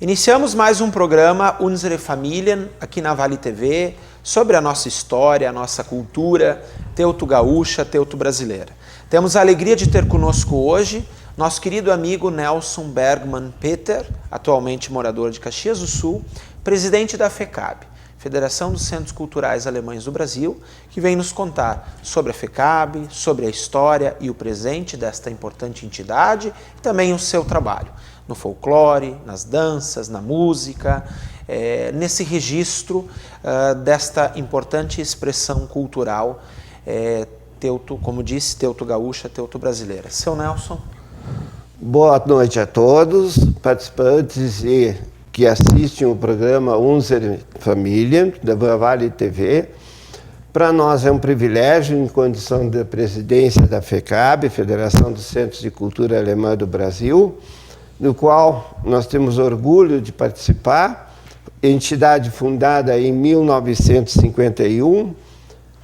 Iniciamos mais um programa Unsere Familien aqui na Vale TV sobre a nossa história, a nossa cultura teuto-gaúcha, teuto-brasileira. Temos a alegria de ter conosco hoje nosso querido amigo Nelson Bergman Peter, atualmente morador de Caxias do Sul, presidente da FECAB, Federação dos Centros Culturais Alemães do Brasil, que vem nos contar sobre a FECAB, sobre a história e o presente desta importante entidade e também o seu trabalho no folclore, nas danças, na música, nesse registro desta importante expressão cultural, como disse, teuto-gaúcha, teuto-brasileira. Seu Nelson. Boa noite a todos, participantes e que assistem o programa Unsere Familien, da Vale TV. Para nós é um privilégio, em condição da presidência da FECAB, Federação dos Centros de Cultura Alemã do Brasil, no qual nós temos orgulho de participar, entidade fundada em 1951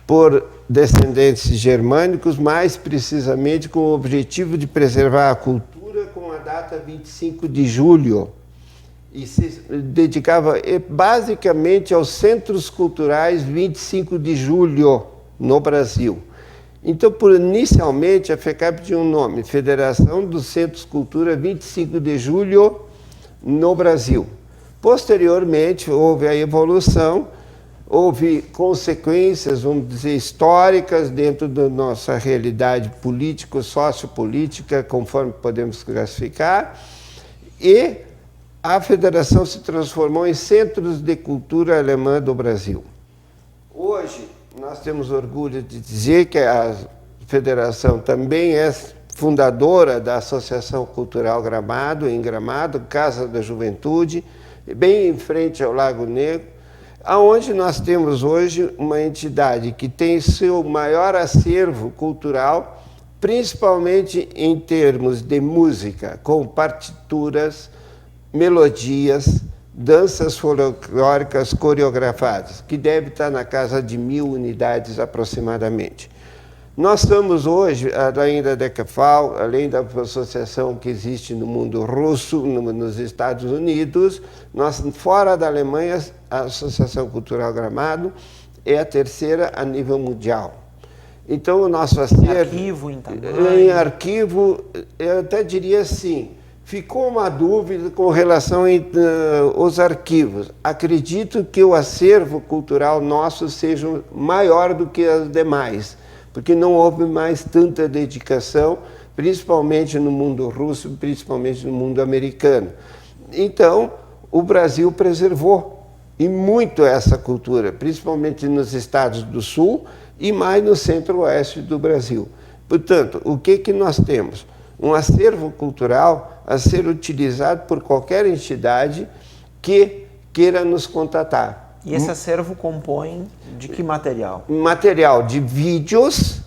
por descendentes germânicos, mais precisamente com o objetivo de preservar a cultura com a data 25 de julho, e se dedicava basicamente aos centros culturais 25 de julho no Brasil. Então, inicialmente, a FECAB tinha um nome, Federação dos Centros Cultura 25 de Julho no Brasil. Posteriormente, houve a evolução, houve consequências, vamos dizer, históricas dentro da nossa realidade político-sociopolítica, conforme podemos classificar, e a federação se transformou em Centros de Cultura Alemã do Brasil. Hoje, nós temos orgulho de dizer que a federação também é fundadora da Associação Cultural Gramado, em Gramado, Casa da Juventude, bem em frente ao Lago Negro, aonde nós temos hoje uma entidade que tem seu maior acervo cultural, principalmente em termos de música, com partituras, melodias, danças folclóricas coreografadas, que deve estar na casa de 1000 unidades aproximadamente. Nós estamos hoje, além da DECAFAL, além da associação que existe no mundo russo, nos Estados Unidos, nós, fora da Alemanha, a Associação Cultural Gramado é a terceira a nível mundial. Então, o nosso acervo... Em arquivo, eu até diria assim, ficou uma dúvida com relação aos arquivos. Acredito que o acervo cultural nosso seja maior do que os demais, porque não houve mais tanta dedicação, principalmente no mundo russo, principalmente no mundo americano. Então, o Brasil preservou, e muito, essa cultura, principalmente nos estados do sul e mais no centro-oeste do Brasil. Portanto, o que nós temos? Um acervo cultural a ser utilizado por qualquer entidade que queira nos contatar. E esse acervo compõe de que material? Material de vídeos,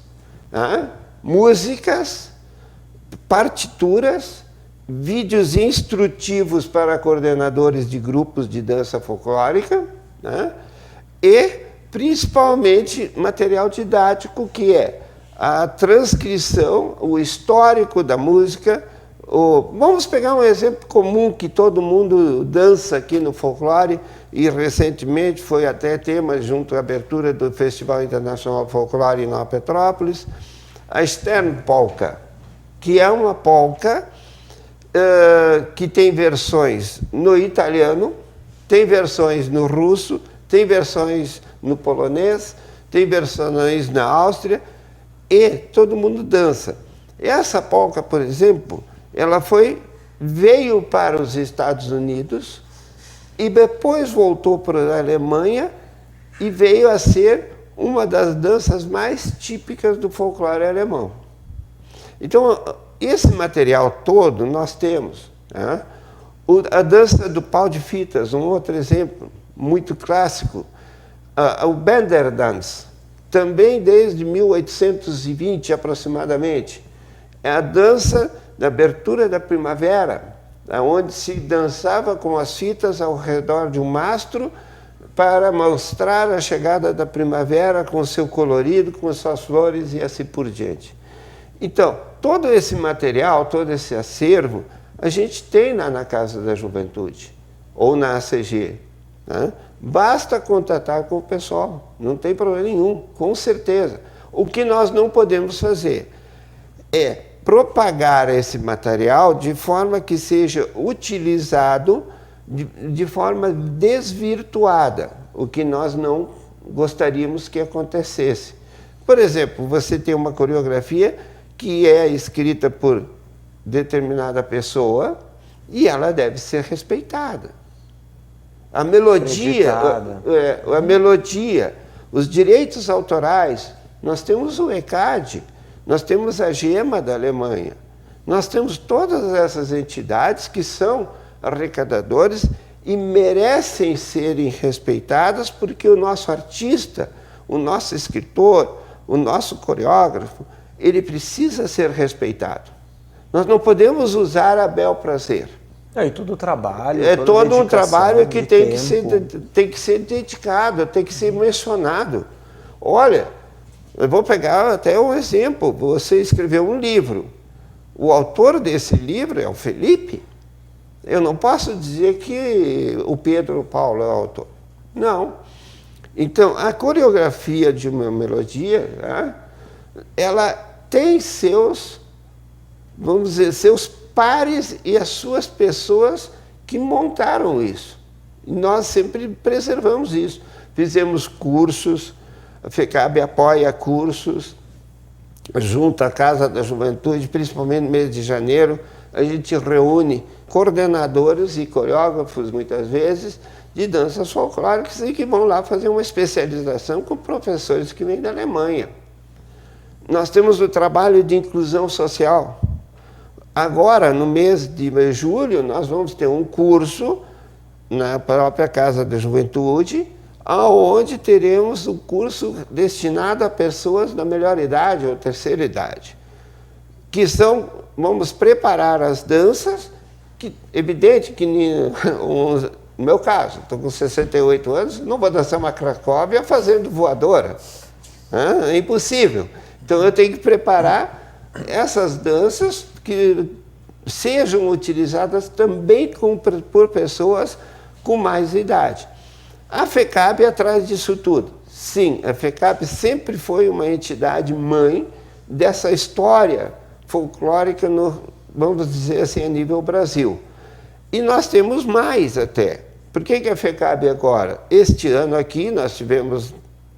músicas, partituras, vídeos instrutivos para coordenadores de grupos de dança folclórica, e principalmente material didático, que é a transcrição, o histórico da música. Vamos pegar um exemplo comum que todo mundo dança aqui no folclore, e recentemente foi até tema junto à abertura do Festival Internacional Folclore em Nova Petrópolis, a Sternpolka, que é uma polca que tem versões no italiano, tem versões no russo, tem versões no polonês, tem versões na Áustria, e todo mundo dança. Essa polca, por exemplo, ela veio para os Estados Unidos e depois voltou para a Alemanha e veio a ser uma das danças mais típicas do folclore alemão. Então, esse material todo nós temos. A dança do pau de fitas, um outro exemplo muito clássico. O Bender Dance, também desde 1820 aproximadamente. É a dança da abertura da primavera, onde se dançava com as fitas ao redor de um mastro para mostrar a chegada da primavera com o seu colorido, com suas flores e assim por diante. Então, todo esse material, todo esse acervo, a gente tem na Casa da Juventude, ou na ACG. Né? Basta contatar com o pessoal, não tem problema nenhum, com certeza. O que nós não podemos fazer é propagar esse material de forma que seja utilizado de forma desvirtuada, o que nós não gostaríamos que acontecesse. Por exemplo, você tem uma coreografia que é escrita por determinada pessoa e ela deve ser respeitada. A melodia, os direitos autorais, nós temos o ECAD, nós temos a GEMA da Alemanha, nós temos todas essas entidades que são arrecadadores e merecem serem respeitadas porque o nosso artista, o nosso escritor, o nosso coreógrafo, ele precisa ser respeitado. Nós não podemos usar a bel prazer. E todo o trabalho. É todo um trabalho que tem que ser dedicado, tem que ser mencionado. Olha, eu vou pegar até um exemplo. Você escreveu um livro. O autor desse livro é o Felipe. Eu não posso dizer que o Pedro Paulo é o autor. Não. Então, a coreografia de uma melodia, né, ela tem seus, vamos dizer, seus pares e as suas pessoas que montaram isso. E nós sempre preservamos isso. Fizemos cursos, a FECAB apoia cursos, junto à Casa da Juventude, principalmente no mês de janeiro, a gente reúne coordenadores e coreógrafos, muitas vezes, de danças folclóricas e que vão lá fazer uma especialização com professores que vêm da Alemanha. Nós temos o trabalho de inclusão social. Agora, no mês de julho, nós vamos ter um curso na própria Casa da Juventude, onde teremos um curso destinado a pessoas da melhor idade ou terceira idade, que são, vamos preparar as danças, que evidente que no meu caso, estou com 68 anos, não vou dançar uma Cracóvia fazendo voadora, é impossível. Então eu tenho que preparar essas danças que sejam utilizadas também por pessoas com mais idade. A FECAB é atrás disso tudo. Sim, a FECAB sempre foi uma entidade mãe dessa história folclórica, vamos dizer assim, a nível Brasil. E nós temos mais até. Por que a FECAB agora? Este ano aqui nós tivemos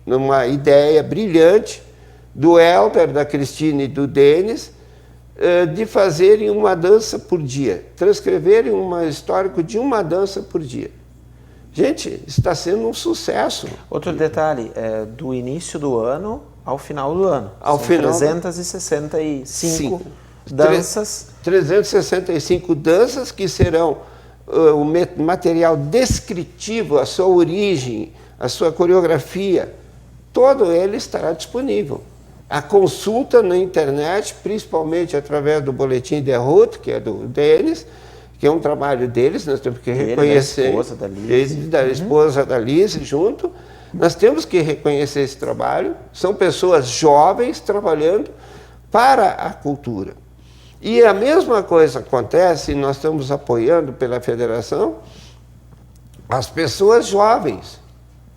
uma ideia brilhante do Helder, da Cristina e do Denis, de fazerem uma dança por dia, transcreverem um histórico de uma dança por dia. Gente, está sendo um sucesso. Outro detalhe, do início do ano ao final do ano. Ao São final 365 danças. 365 danças que serão o material descritivo, a sua origem, a sua coreografia, todo ele estará disponível. A consulta na internet, principalmente através do boletim de route, que é do Denis, que é um trabalho deles, nós temos que reconhecer. Da esposa da Liz. Da esposa da Liz junto. Nós temos que reconhecer esse trabalho. São pessoas jovens trabalhando para a cultura. E a mesma coisa acontece, nós estamos apoiando pela federação, as pessoas jovens.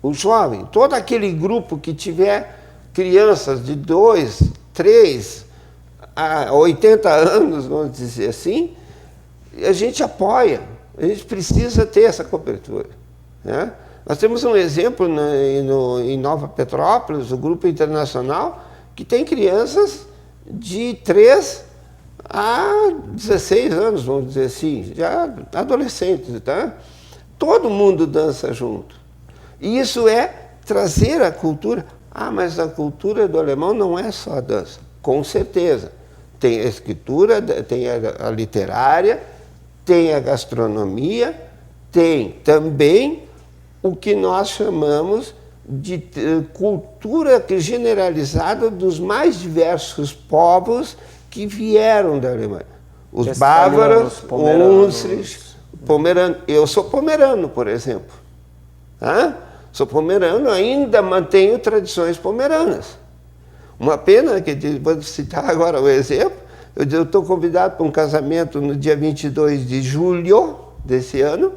O jovem, todo aquele grupo que tiver crianças de 2, 3 a 80 anos, vamos dizer assim, a gente apoia, a gente precisa ter essa cobertura. Né? Nós temos um exemplo em Nova Petrópolis, o Grupo Internacional, que tem crianças de 3 a 16 anos, vamos dizer assim, já adolescentes. Tá? Todo mundo dança junto. E isso é trazer a cultura. Mas a cultura do alemão não é só a dança. Com certeza. Tem a escritura, tem a literária, tem a gastronomia, tem também o que nós chamamos de cultura generalizada dos mais diversos povos que vieram da Alemanha. Os bávaros, húngaros, pomeranos. Eu sou pomerano, por exemplo. Sou pomerano, ainda mantenho tradições pomeranas. Uma pena que, vou citar agora o exemplo, eu estou convidado para um casamento no dia 22 de julho desse ano,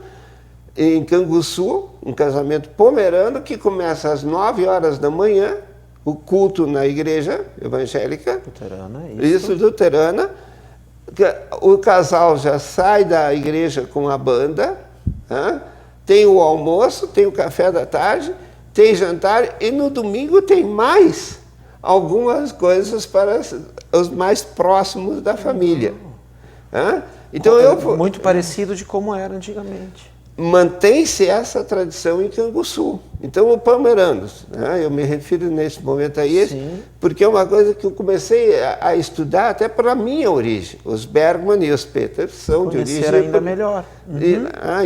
em Canguçu, um casamento pomerano que começa às 9 horas da manhã, o culto na igreja evangélica. Luterana, isso, luterana. O casal já sai da igreja com a banda, tem o almoço, tem o café da tarde, tem jantar e no domingo tem mais algumas coisas para os mais próximos da família. Então muito parecido de como era antigamente. Mantém-se essa tradição em Canguçu. Então, o pomeranos, eu me refiro nesse momento a isso, porque é uma coisa que eu comecei a estudar até para a minha origem. Os Bergman e os Peters são de origem... ainda melhor.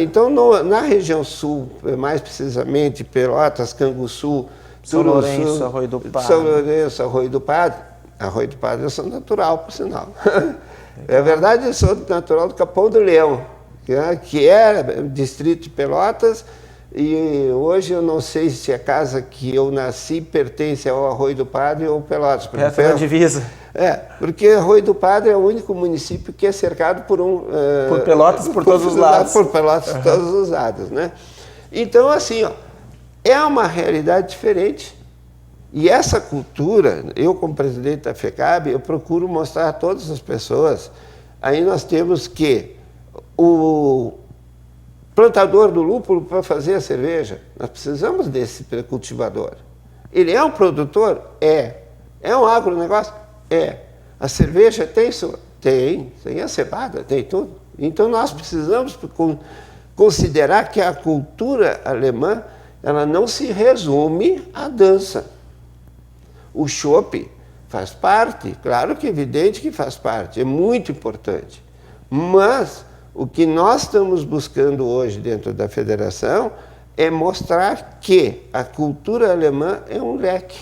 Então, na região sul, mais precisamente, Pelotas, Canguçu, São Lourenço, Arroio do Padre. São Lourenço, Arroio do Padre. Arroio do Padre eu sou natural, por sinal. É verdade, eu sou natural do Capão do Leão, que é distrito de Pelotas, e hoje eu não sei se a casa que eu nasci pertence ao Arroio do Padre ou Pelotas. Perto da divisa. Porque Arroio do Padre é o único município que é cercado por por Pelotas por todos os lados. Por Pelotas por todos os lados, né? Então, assim, é uma realidade diferente. E essa cultura, eu como presidente da FECAB, eu procuro mostrar a todas as pessoas. Aí nós temos que o plantador do lúpulo para fazer a cerveja, nós precisamos desse cultivador. Ele é um produtor? É. É um agronegócio? É. A cerveja tem sua? Tem a cevada, tem tudo. Então nós precisamos considerar que a cultura alemã, ela não se resume à dança. O chopp faz parte, claro que é evidente que faz parte, é muito importante. Mas o que nós estamos buscando hoje dentro da federação é mostrar que a cultura alemã é um leque.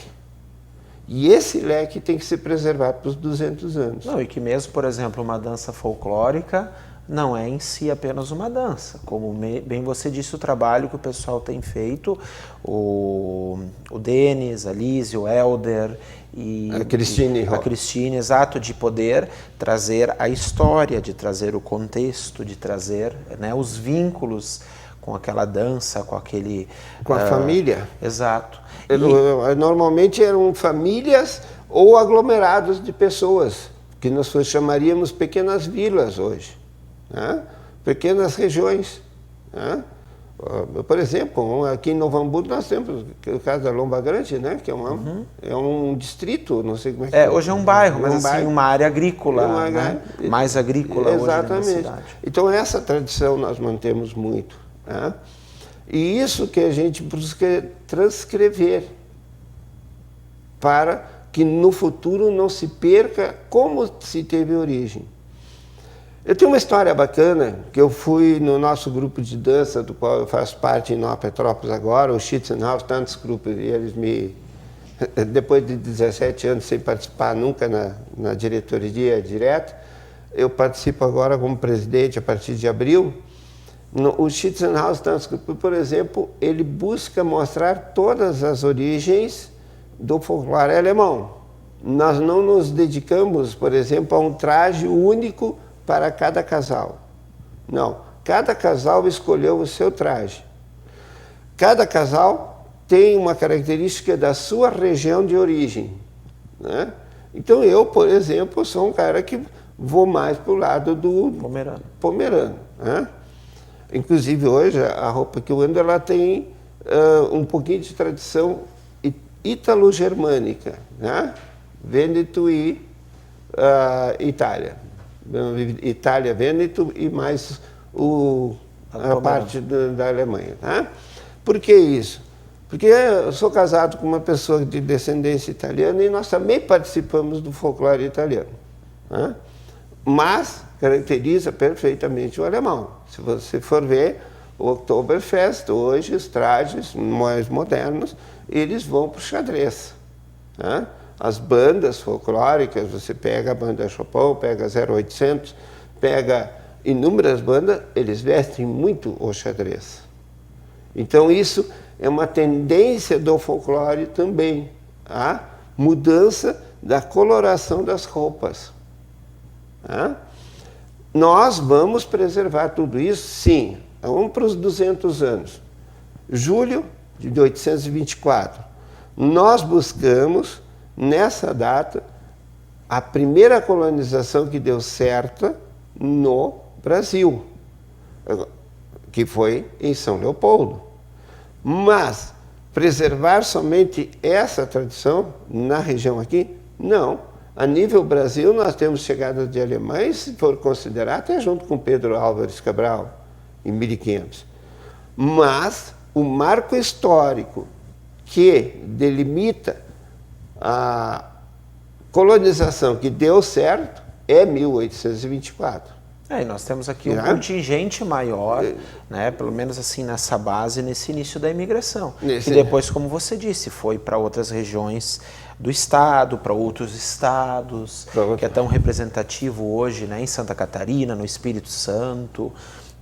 E esse leque tem que ser preservado para os 200 anos. E que mesmo, por exemplo, uma dança folclórica não é em si apenas uma dança. Como bem você disse, o trabalho que o pessoal tem feito, o Denis, a Lise, o Helder e a Cristine, exato, de poder trazer a história, de trazer o contexto, de trazer os vínculos com aquela dança, com aquele... Com a família. Exato. Normalmente eram famílias ou aglomerados de pessoas, que nós chamaríamos pequenas vilas hoje. Pequenas regiões. Por exemplo, aqui em Novo Hamburgo nós temos o caso da Lomba Grande, que é um distrito, não sei como é que é. Hoje é um bairro, mas assim, uma área agrícola, mais agrícola. Exatamente. Hoje na cidade. Então essa tradição nós mantemos muito. E isso que a gente busca transcrever para que no futuro não se perca como se teve origem. Eu tenho uma história bacana, que eu fui no nosso grupo de dança, do qual eu faço parte em Nova Petrópolis agora, o Schützenhaus Tanzgruppe, e eles depois de 17 anos sem participar nunca na diretoria direta, eu participo agora como presidente a partir de abril. O Schützenhaus Tanzgruppe, por exemplo, ele busca mostrar todas as origens do folclore alemão. Nós não nos dedicamos, por exemplo, a um traje único para cada casal. Não, cada casal escolheu o seu traje. Cada casal tem uma característica da sua região de origem. Então eu, por exemplo, sou um cara que vou mais para o lado do pomerano. Inclusive hoje a roupa que eu ando, ela tem um pouquinho de tradição ítalo-germânica, Vêneto e Itália. Itália, Vêneto e mais a parte da Alemanha. Por que isso? Porque eu sou casado com uma pessoa de descendência italiana e nós também participamos do folclore italiano. Mas caracteriza perfeitamente o alemão. Se você for ver o Oktoberfest, hoje os trajes mais modernos, eles vão para o xadrez. Né? As bandas folclóricas, você pega a banda Chopin, pega 0800, pega inúmeras bandas, eles vestem muito o xadrez. Então isso é uma tendência do folclore também, a mudança da coloração das roupas. Tá? Nós vamos preservar tudo isso? Sim. Vamos para os 200 anos. Julho de 1824. Nós buscamos, nessa data, a primeira colonização que deu certo no Brasil, que foi em São Leopoldo. Mas preservar somente essa tradição na região aqui? Não. A nível Brasil, nós temos chegada de alemães, se for considerar, até junto com Pedro Álvares Cabral, em 1500. Mas o marco histórico que delimita a colonização que deu certo é 1824. E nós temos aqui um contingente maior, né, pelo menos assim nessa base, nesse início da imigração. E depois, como você disse, foi para outras regiões do estado, para outros estados, que é tão representativo hoje, né, em Santa Catarina, no Espírito Santo,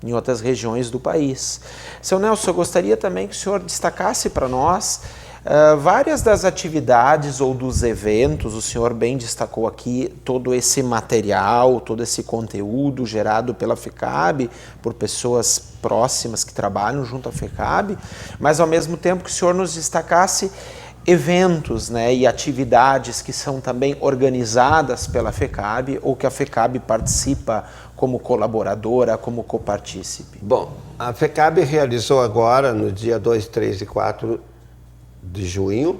em outras regiões do país. Seu Nelson, eu gostaria também que o senhor destacasse para nós várias das atividades ou dos eventos. O senhor bem destacou aqui todo esse material, todo esse conteúdo gerado pela FECAB, por pessoas próximas que trabalham junto à FECAB, mas ao mesmo tempo que o senhor nos destacasse eventos, né, e atividades que são também organizadas pela FECAB ou que a FECAB participa como colaboradora, como copartícipe. Bom, a FECAB realizou agora, no dia 2, 3 e 4 de junho,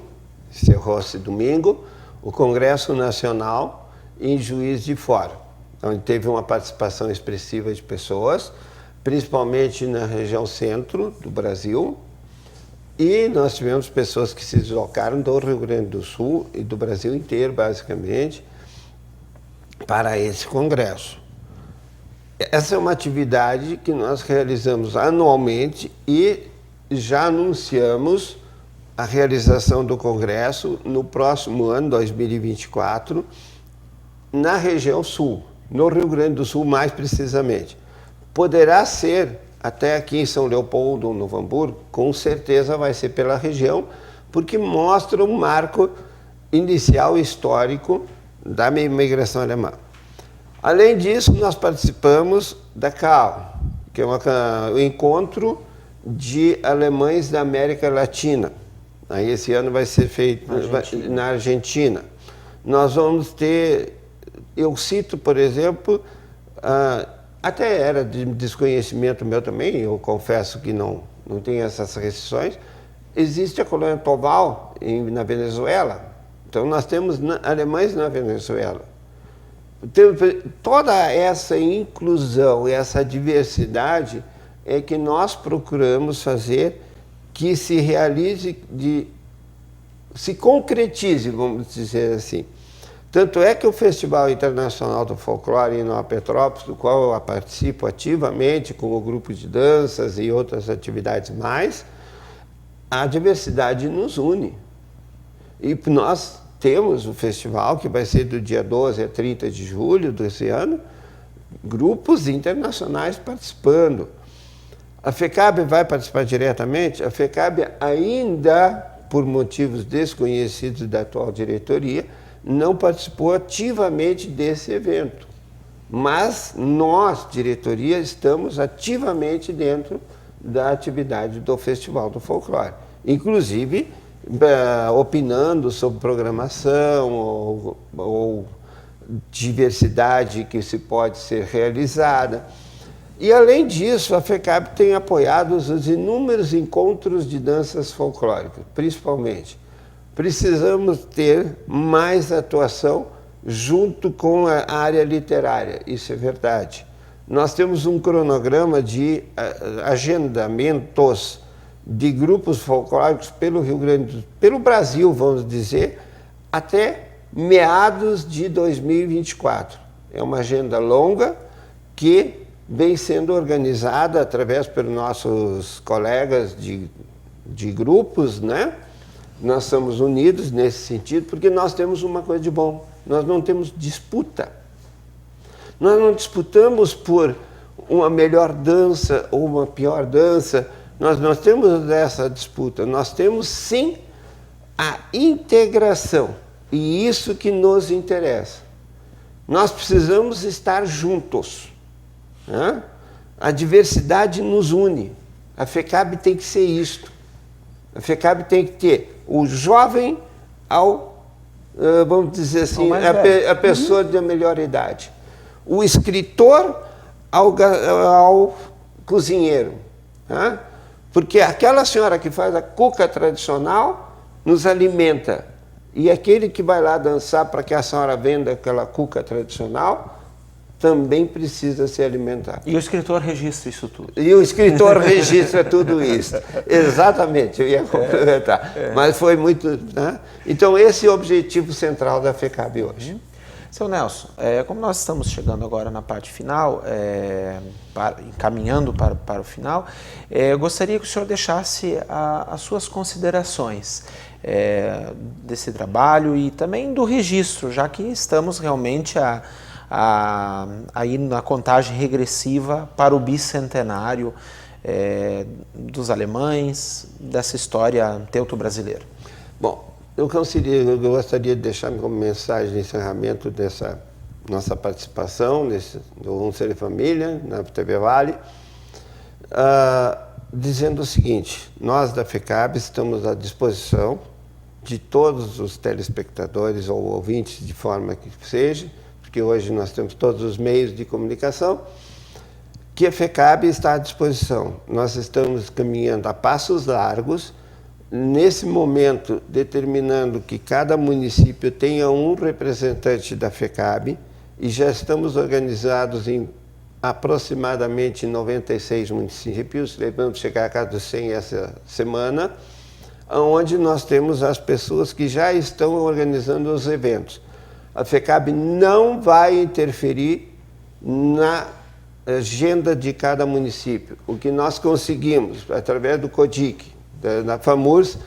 encerrou-se domingo, o Congresso Nacional em Juiz de Fora, onde teve uma participação expressiva de pessoas, principalmente na região centro do Brasil, e nós tivemos pessoas que se deslocaram do Rio Grande do Sul e do Brasil inteiro, basicamente, para esse congresso. Essa é uma atividade que nós realizamos anualmente e já anunciamos a realização do congresso no próximo ano, 2024, na região sul, no Rio Grande do Sul mais precisamente. Poderá ser até aqui em São Leopoldo ou Novo Hamburgo, com certeza vai ser pela região, porque mostra um marco inicial histórico da imigração alemã. Além disso, nós participamos da CAL, que é um encontro de alemães da América Latina. Aí esse ano vai ser feito na Argentina. Nós vamos ter, eu cito, por exemplo, até era de desconhecimento meu também, eu confesso que não tenho essas restrições, existe a colônia Toval na Venezuela. Então nós temos alemães na Venezuela. Toda essa inclusão, essa diversidade é que nós procuramos fazer que se realize, se concretize, vamos dizer assim. Tanto é que o Festival Internacional do Folclore em Nova Petrópolis, do qual eu participo ativamente com o grupo de danças e outras atividades mais, a diversidade nos une. E nós temos o festival, que vai ser do dia 12 a 30 de julho desse ano, grupos internacionais participando. A FECAB vai participar diretamente? A FECAB ainda, por motivos desconhecidos da atual diretoria, não participou ativamente desse evento. Mas nós, diretoria, estamos ativamente dentro da atividade do Festival do Folclore. Inclusive, opinando sobre programação ou diversidade que se pode ser realizada. E, além disso, a FECAB tem apoiado os inúmeros encontros de danças folclóricas, principalmente. Precisamos ter mais atuação junto com a área literária, isso é verdade. Nós temos um cronograma de agendamentos de grupos folclóricos pelo Brasil, vamos dizer, até meados de 2024. É uma agenda longa que vem sendo organizada através pelos nossos colegas de grupos, né? Nós somos unidos nesse sentido, porque nós temos uma coisa de bom, nós não temos disputa. Nós não disputamos por uma melhor dança ou uma pior dança, nós não temos essa disputa, nós temos sim a integração, e isso que nos interessa. Nós precisamos estar juntos, né? A diversidade nos une, a FECAB tem que ser isto. A FECAB tem que ter o jovem ao, vamos dizer assim, a pessoa da melhor idade. O escritor ao cozinheiro. Né? Porque aquela senhora que faz a cuca tradicional nos alimenta. E aquele que vai lá dançar para que a senhora venda aquela cuca tradicional também precisa se alimentar. E o escritor registra isso tudo. E o escritor registra tudo isso. Exatamente, eu ia complementar. Mas foi muito... Né? Então, esse é o objetivo central da FECAB hoje. Seu Nelson, como nós estamos chegando agora na parte final, encaminhando para o final, eu gostaria que o senhor deixasse as suas considerações desse trabalho e também do registro, já que estamos realmente aí na contagem regressiva para o bicentenário dos alemães, dessa história teuto-brasileira. Bom, eu gostaria de deixar como mensagem de encerramento dessa nossa participação do Um Ser e Família, na TV Vale, dizendo o seguinte: nós da FECAB estamos à disposição de todos os telespectadores ou ouvintes, de forma que seja, porque hoje nós temos todos os meios de comunicação, que a FECAB está à disposição. Nós estamos caminhando a passos largos, nesse momento determinando que cada município tenha um representante da FECAB, e já estamos organizados em aproximadamente 96 municípios, vamos chegar a cada 100 essa semana, onde nós temos as pessoas que já estão organizando os eventos. A FECAB não vai interferir na agenda de cada município. O que nós conseguimos, através do CODIC, da FAMURS,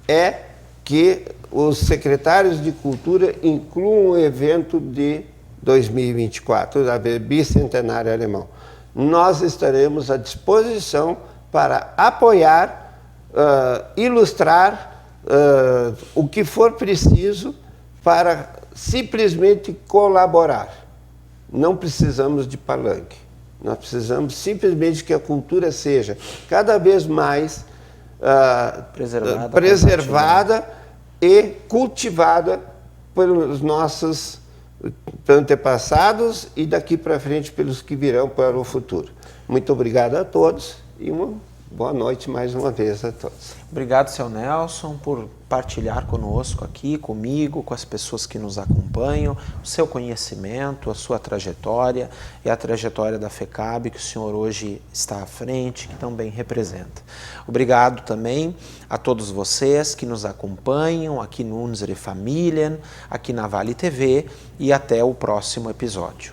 é que os secretários de Cultura incluam o evento de 2024, da Bicentenário Alemão. Nós estaremos à disposição para apoiar, ilustrar o que for preciso para simplesmente colaborar. Não precisamos de palanque. Nós precisamos simplesmente que a cultura seja cada vez mais preservada e cultivada pelos nossos antepassados e daqui para frente pelos que virão para o futuro. Muito obrigado a todos e uma boa noite mais uma vez a todos. Obrigado, seu Nelson, por partilhar conosco aqui, comigo, com as pessoas que nos acompanham, o seu conhecimento, a sua trajetória e a trajetória da FECAB, que o senhor hoje está à frente, que também representa. Obrigado também a todos vocês que nos acompanham aqui no Unsere Familien, aqui na Vale TV, e até o próximo episódio.